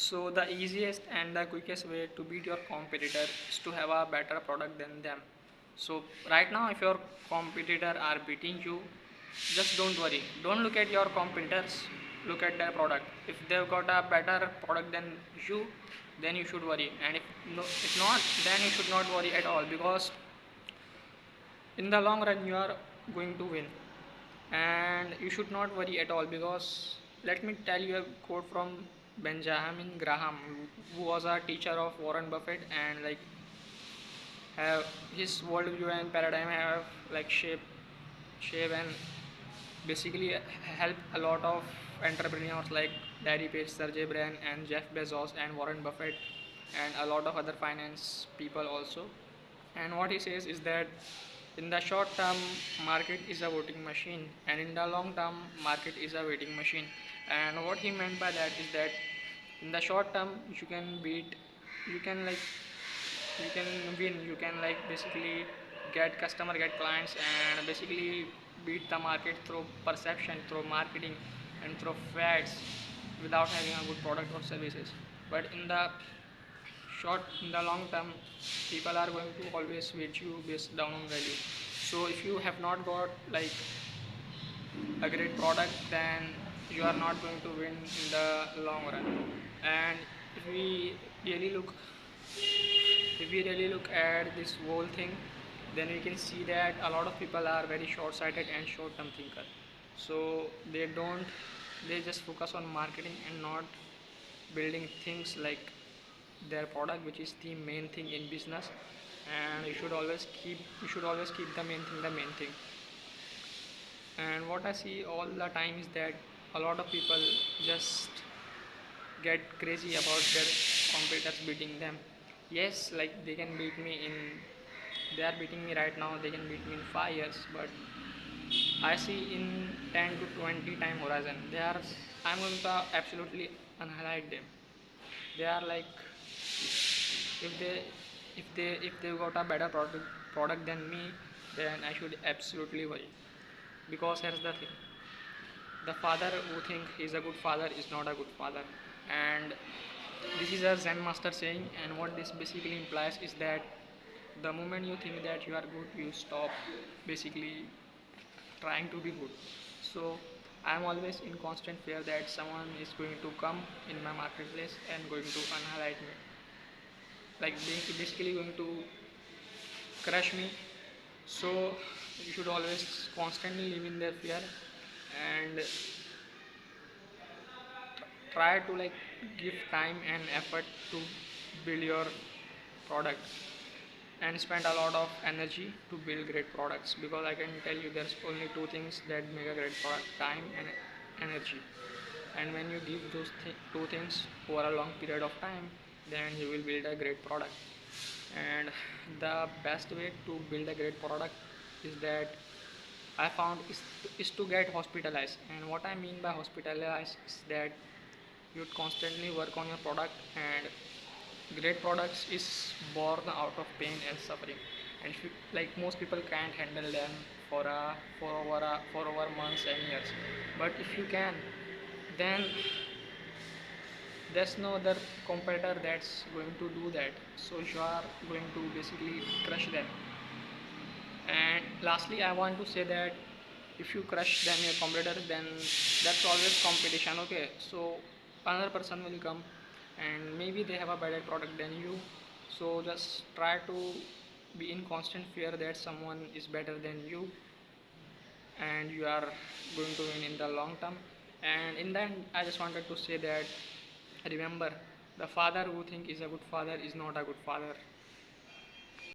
So the easiest and the quickest way to beat your competitor is to have a better product than them. So right now if your competitor are beating you, just don't worry. Don't look at your competitors, look at their product. If they've got a better product than you, then you should worry. And if no, if not, then you should not worry at all, because in the long run you are going to win. And you should not worry at all, because let me tell you a quote from Benjamin Graham, who was a teacher of Warren Buffett, and like have his worldview and paradigm have like shape and basically help a lot of entrepreneurs like Larry Page, Sergey Brin, and Jeff Bezos, and Warren Buffett, and a lot of other finance people also. And what he says is that in the short term, market is a voting machine, and in the long term, market is a waiting machine. And what he meant by that is that in the short term, you can beat, you can like, you can win, you can like basically get customer, get clients, and basically beat the market through perception, through marketing, and through fads, without having a good product or services. But in the long term, people are going to always weight you based down on value. So if you have not got like a great product, then you are not going to win in the long run. And if we really look if we really look at this whole thing, then we can see that a lot of people are very short-sighted and short-term thinker. So they just focus on marketing and not building things like their product, which is the main thing in business. And you should always keep the main thing the main thing. And what I see all the time is that a lot of people just get crazy about their competitors beating them. Yes, like they are beating me right now, they can beat me in 5 years, but I see in 10 to 20 time horizon, I'm going to absolutely annihilate them. They are like, if they if they got a better product than me, then I should absolutely worry. Because here's the thing, the father who think he's a good father is not a good father. And this is a Zen master saying, and what this basically implies is that the moment you think that you are good, you stop basically trying to be good. So I am always in constant fear that someone is going to come in my marketplace and going to annihilate me, like basically going to crush me. So you should always constantly live in their fear, and try to like give time and effort to build your product, and spend a lot of energy to build great products, because I can tell you there's only two things that make a great product: time and energy. And when you give those two things over a long period of time, then you will build a great product. And the best way to build a great product is that I found is to get hospitalized. And what I mean by hospitalized is that you constantly work on your product, and great products is born out of pain and suffering. And if you, like most people can't handle them for over months and years. But if you can, then there's no other competitor that's going to do that. So you are going to basically crush them. And lastly, I want to say that if you crush them, your competitors, then that's always competition. Okay, so another person will come, and maybe they have a better product than you. So just try to be in constant fear that someone is better than you, and you are going to win in the long term. And in the end, I just wanted to say that remember, the father who think is a good father is not a good father.